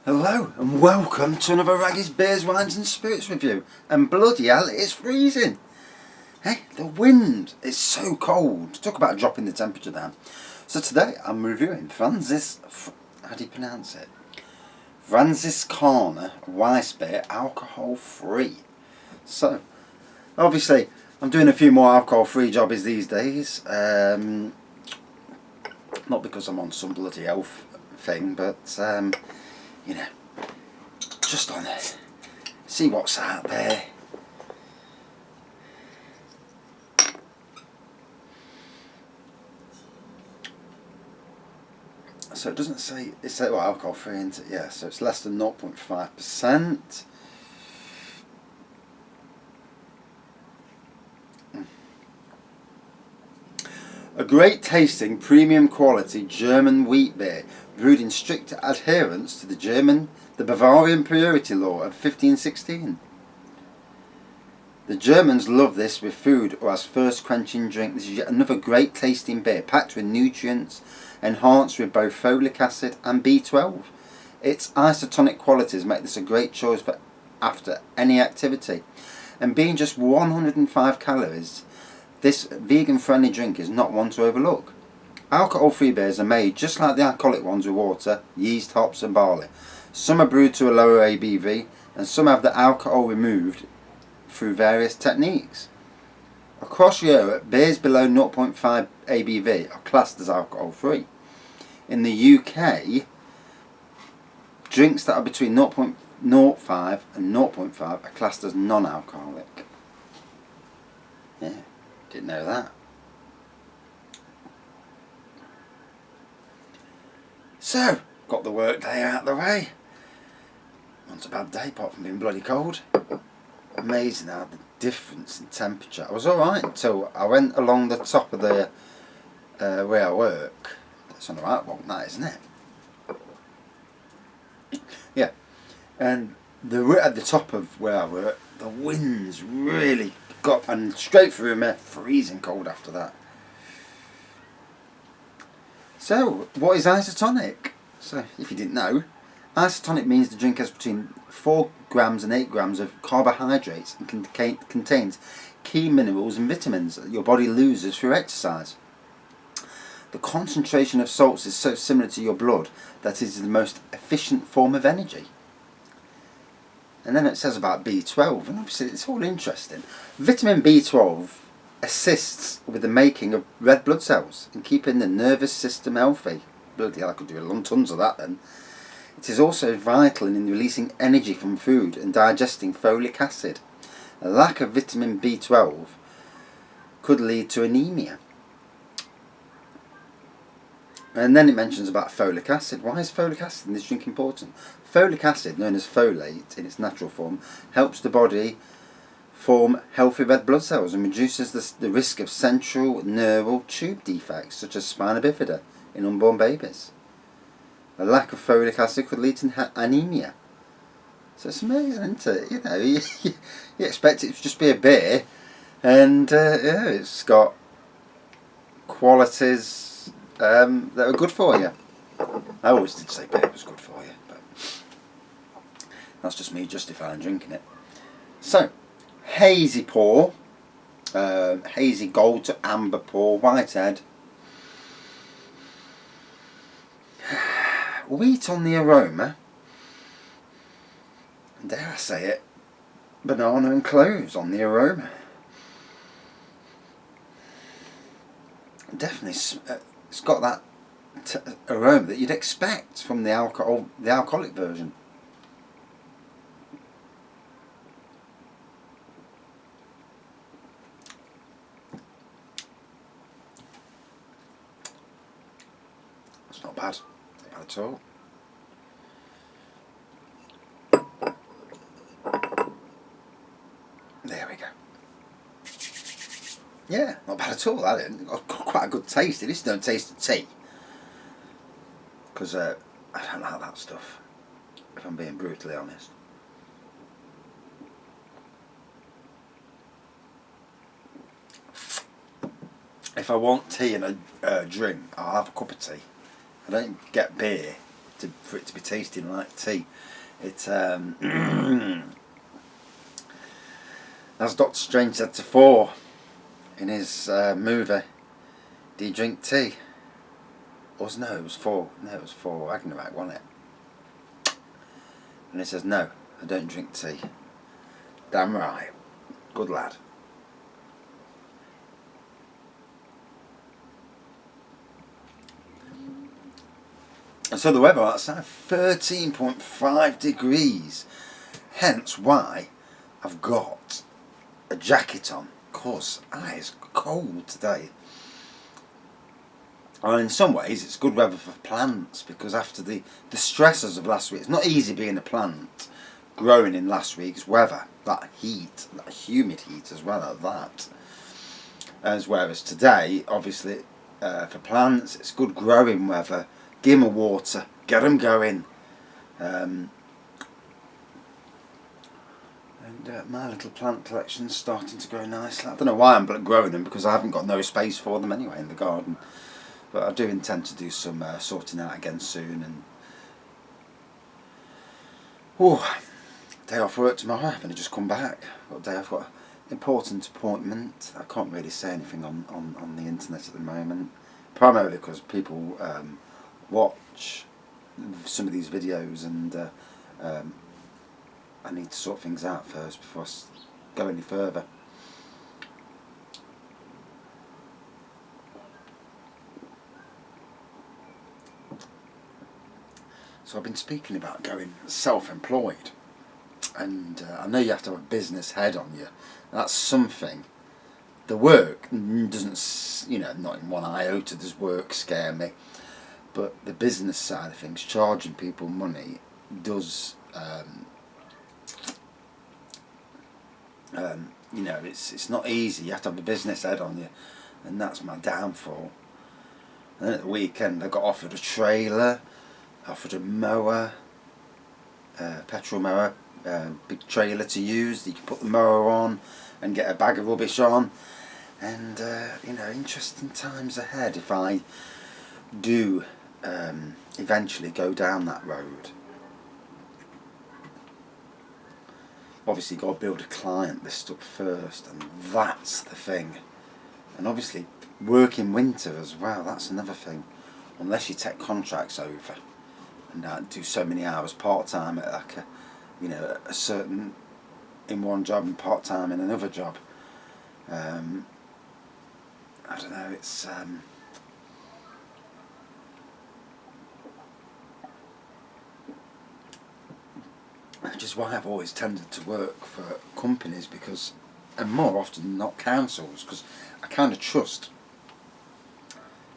Hello and welcome to another Raggy's Beers, Wines and Spirits review. And bloody hell, it's freezing. Hey, the wind is so cold. Talk about dropping the temperature down. So today I'm reviewing how do you pronounce it? FranzisKaner Weissbier, alcohol free. So, obviously, I'm doing a few more alcohol free jobbies these days. Not because I'm on some bloody health thing, but you know, just on it, see what's out there. So it doesn't say, it says well, alcohol free, isn't it? Yeah, so it's less than 0.5%. A great tasting, premium quality German wheat beer, brewed in strict adherence to the Bavarian purity law of 1516. The Germans love this with food or as first quenching drink. This is yet another great tasting beer, packed with nutrients, enhanced with both folic acid and B12. Its isotonic qualities make this a great choice for after any activity. And being just 105 calories, this vegan-friendly drink is not one to overlook. Alcohol-free beers are made just like the alcoholic ones with water, yeast, hops and barley. Some are brewed to a lower ABV and some have the alcohol removed through various techniques. Across Europe, beers below 0.5 ABV are classed as alcohol-free. In the UK, drinks that are between 0.05 and 0.5 are classed as non-alcoholic. Yeah. Didn't know that. So, got the work day out of the way. Not a bad day apart from being bloody cold. Amazing how the difference in temperature. I was alright until I went along the top of the where I work. That's on the right one, that isn't it? Yeah. And at the top of where I work, the wind's really got, and straight through me, freezing cold after that. So, what is isotonic? So, if you didn't know, isotonic means the drink has between 4 grams and 8 grams of carbohydrates and contains key minerals and vitamins that your body loses through exercise. The concentration of salts is so similar to your blood that it is the most efficient form of energy. And then it says about B12, and obviously it's all interesting. Vitamin B12 assists with the making of red blood cells and keeping the nervous system healthy. Bloody hell, I could do long tons of that then. It is also vital in releasing energy from food and digesting folic acid. A lack of vitamin B12 could lead to anemia. And then it mentions about folic acid. Why is folic acid in this drink important? Folic acid, known as folate in its natural form, helps the body form healthy red blood cells and reduces the risk of central neural tube defects such as spina bifida in unborn babies. A lack of folic acid could lead to anemia. So it's amazing, isn't it? You know, you expect it to just be a beer, and yeah, it's got qualities that are good for you. I always did say beer was good for you, but that's just me justifying drinking it. So, hazy pour, hazy gold to amber pour, whitehead. Wheat on the aroma, and dare I say it, banana and cloves on the aroma. Definitely, it's got that aroma that you'd expect from the alcoholic version. It's not bad. Not bad at all. There we go. Yeah, not bad at all. That got quite a good taste. It just don't taste of tea, because I don't like that stuff, if I'm being brutally honest. If I want tea and a drink, I'll have a cup of tea. I don't get beer for it to be tasting like tea. It as Doctor Strange said to Thor in his movie, "Do you drink tea?" Or no, it was Thor. No, it was Thor Ragnarok, wasn't it? And he says, "No, I don't drink tea." Damn right. Good lad. And so the weather outside, 13.5 degrees. Hence why I've got a jacket on. Of course, it's cold today. And in some ways it's good weather for plants, because after the stresses of last week, it's not easy being a plant growing in last week's weather. That heat, that humid heat as well at that. As whereas today, obviously, for plants, it's good growing weather. Give them water, get them going. And my little plant collection's starting to grow nicely. I don't know why I'm growing them, because I haven't got no space for them anyway in the garden. But I do intend to do some sorting out again soon. And day off work tomorrow. I've only just come back. Got a day off. Got an important appointment. I can't really say anything on the internet at the moment, primarily because people watch some of these videos, and I need to sort things out first before I go any further. So I've been speaking about going self-employed, and I know you have to have a business head on you. That's something. The work doesn't, not in one iota does work scare me, but the business side of things, charging people money, does. It's not easy. You have to have a business head on you, and that's my downfall. And then at the weekend, I got offered a trailer, offered a mower, petrol mower, big trailer to use that you can put the mower on and get a bag of rubbish on. And interesting times ahead if I do eventually go down that road. Obviously got to build a client list up first, and that's the thing. And obviously work in winter as well, that's another thing. Unless you take contracts over and do so many hours part-time at like a certain in one job and part-time in another job. I don't know, it's which is why I've always tended to work for companies, because, and more often than not councils, because I kind of trust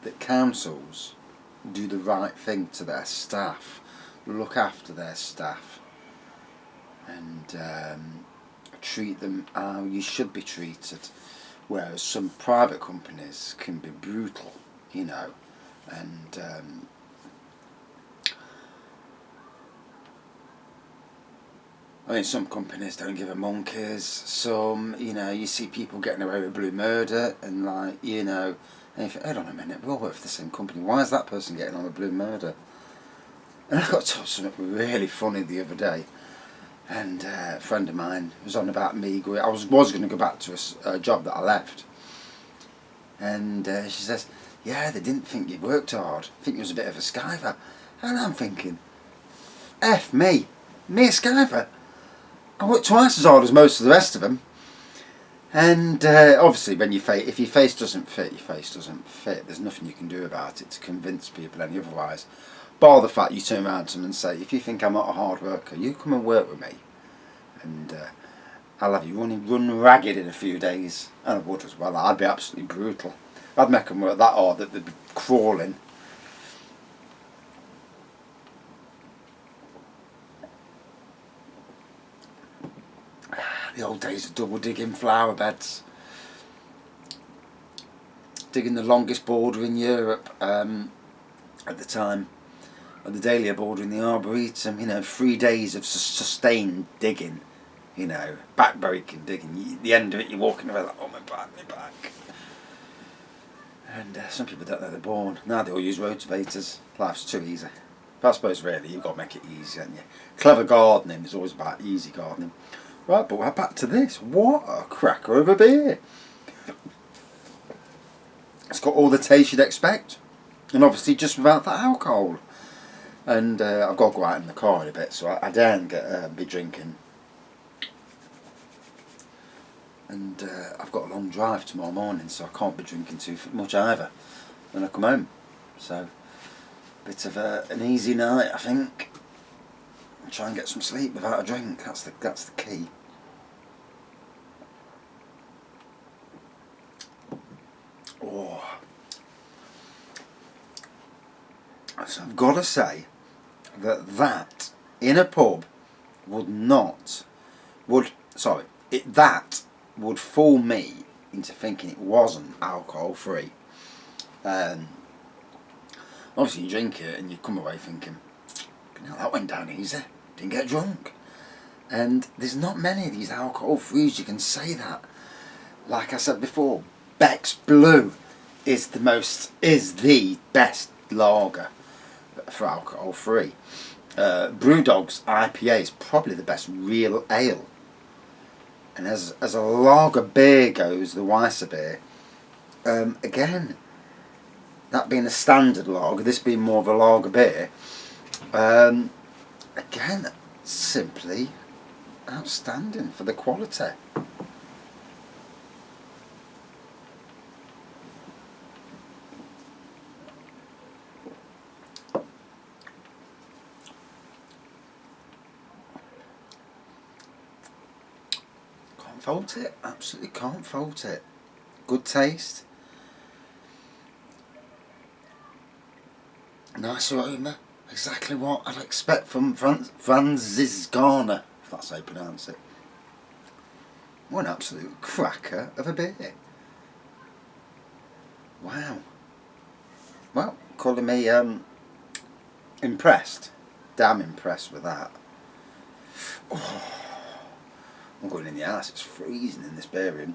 that councils do the right thing to their staff, look after their staff, and treat them how you should be treated, whereas some private companies can be brutal, and some companies don't give a monkeys. Some, you see people getting away with blue murder, and and you think, hold on a minute, we all work for the same company. Why is that person getting on with blue murder? And I got told something really funny the other day, and a friend of mine was on about me. I was going to go back to a job that I left, and she says, "Yeah, they didn't think you worked hard. I think you was a bit of a skiver." And I'm thinking, F me a skiver. I work twice as hard as most of the rest of them. And obviously, if your face doesn't fit, your face doesn't fit. There's nothing you can do about it to convince people any otherwise. Bar the fact you turn around to them and say, if you think I'm not a hard worker, you come and work with me, and I'll have you run ragged in a few days. And I would as well. I'd be absolutely brutal. I'd make them work that hard that they'd be crawling. The old days of double digging flower beds. Digging the longest border in Europe at the time. Or the dahlia border in the Arboretum. 3 days of sustained digging. Back-breaking digging. The end of it, you're walking around like, oh, my back. And some people don't know they're born. Now they all use rotavators. Life's too easy. But I suppose really you've got to make it easy, haven't you? Clever gardening is always about easy gardening. Right, but we're back to this. What a cracker of a beer! It's got all the taste you'd expect, and obviously just without the alcohol. And I've got to go out in the car in a bit, so I daren't be drinking. And I've got a long drive tomorrow morning, so I can't be drinking too much either when I come home. So, bit of an easy night, I think. And try and get some sleep without a drink. That's the key. Oh, so I've got to say that in a pub that would fool me into thinking it wasn't alcohol free. Obviously you drink it and you come away thinking, now that went down easy, didn't get drunk. And there's not many of these alcohol frees you can say that. Like I said before, Beck's Blue is the best lager for alcohol free. Brewdog's IPA is probably the best real ale. And as a lager beer goes, the Weissbier, again, that being a standard lager, this being more of a lager beer, again, simply outstanding for the quality. Can't fault it, absolutely can't fault it. Good taste. Nice aroma, exactly what I'd expect from FranzisKaner, if that's how you pronounce it. What an absolute cracker of a beer. Wow. Well, calling me impressed. Damn impressed with that. Oh, I'm going in the arse, it's freezing in this beer room.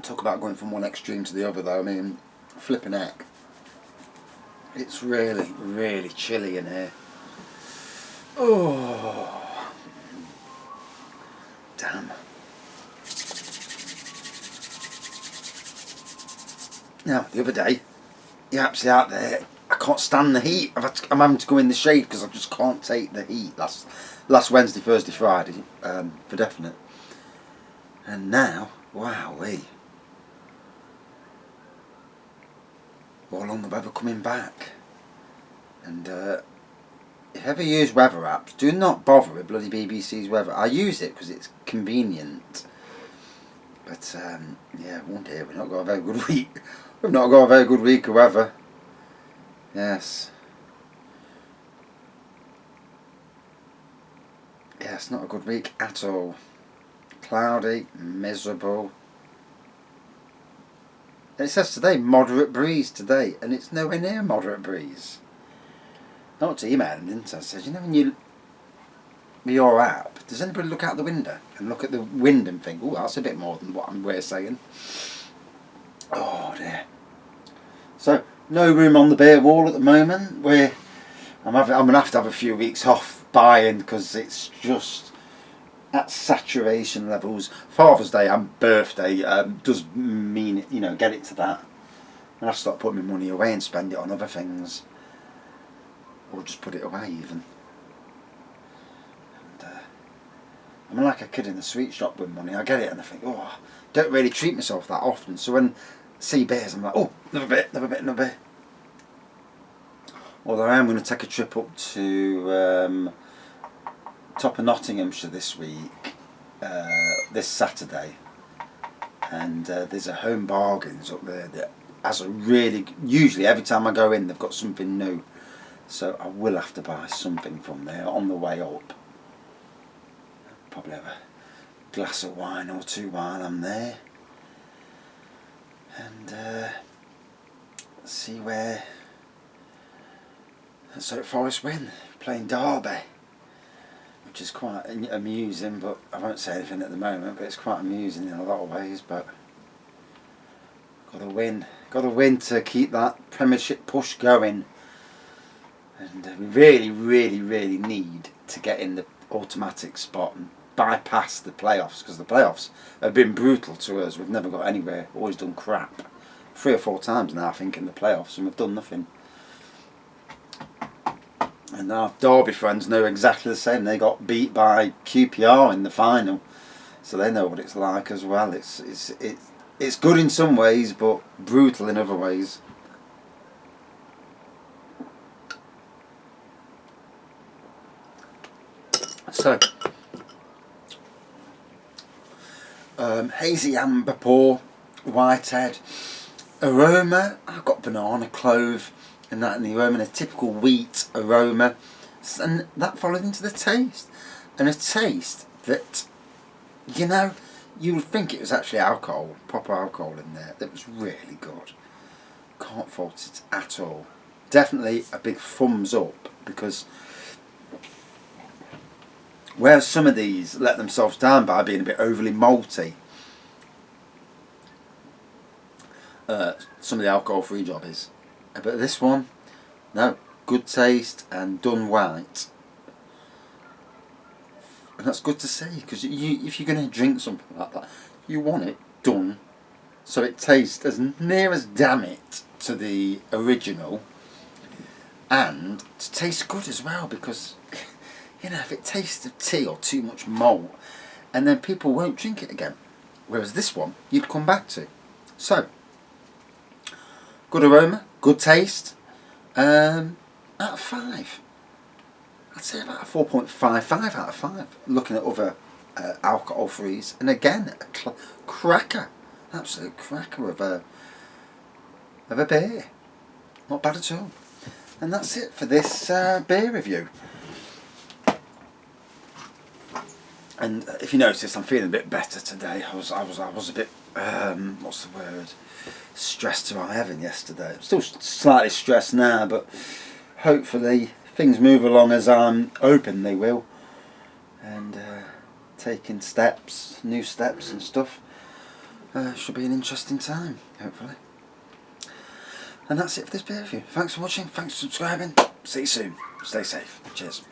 Talk about going from one extreme to the other though, I mean, flipping heck. It's really, really chilly in here. Oh, damn. Now, the other day, you're absolutely out there, I can't stand the heat. I'm having to go in the shade because I just can't take the heat. Last Wednesday, Thursday, Friday, for definite. And now, wowee. All on the weather coming back. And if ever you use weather apps, do not bother with bloody BBC's weather. I use it because it's convenient. But yeah, one day we've not got a very good week. We've not got a very good week of weather. Yes. Yeah, it's not a good week at all. Cloudy, miserable. And it says today, moderate breeze today, and it's nowhere near moderate breeze. I want to email him, didn't I? I said, you know, when you, with your app, does anybody look out the window and look at the wind and think, oh, that's a bit more than what we're saying? Oh dear. So, no room on the beer wall at the moment. I'm going to have to have a few weeks off buying because it's just at saturation levels. Father's Day and birthday does mean, you know, get it to that. And I start putting my money away and spend it on other things. Or just put it away even. And, I'm like a kid in the sweet shop with money. I get it and I think, oh, I don't really treat myself that often. So when I see beers, I'm like, oh, another bit. Although I am going to take a trip up to top of Nottinghamshire this week, this Saturday, and there's a Home Bargains up there that has a really, usually every time I go in they've got something new, so I will have to buy something from there on the way up. Probably have a glass of wine or two while I'm there, and see where. So at Forest Win, playing Derby, which is quite amusing, but I won't say anything at the moment, but it's quite amusing in a lot of ways, but got to win, Got to win to keep that Premiership push going. And we really, really, really need to get in the automatic spot and bypass the playoffs, because the playoffs have been brutal to us. We've never got anywhere, always done crap. 3 or 4 times now, I think, in the playoffs, and we've done nothing. And our Derby friends know exactly the same. They got beat by QPR in the final, so they know what it's like as well. It's good in some ways, but brutal in other ways. So, hazy amber pour, whitehead, aroma. I've got banana, clove, and that in the aroma, and a typical wheat aroma, and that followed into the taste, and a taste that, you know, you would think it was actually alcohol, proper alcohol in there. That was really good. Can't fault it at all. Definitely a big thumbs up, because whereas some of these let themselves down by being a bit overly malty, some of the alcohol-free jobbies, but this one, no, good taste and done right, and that's good to see, because if you're going to drink something like that, you want it done so it tastes as near as damn it to the original, and to taste good as well, because you know, if it tastes of tea or too much malt, and then people won't drink it again. Whereas this one, you'd come back to. So, good aroma, good taste. Out of 5, I'd say about a 4.55 out of 5. Looking at other alcohol-frees, and again, a cracker, absolute cracker of a beer. Not bad at all. And that's it for this beer review. And if you notice, I'm feeling a bit better today. I was a bit what's the word? Stressed to high heaven yesterday. I'm still slightly stressed now, but hopefully things move along as I'm hoping they will. And taking steps, new steps and stuff. Should be an interesting time, hopefully. And that's it for this beer review. Thanks for watching. Thanks for subscribing. See you soon. Stay safe. Cheers.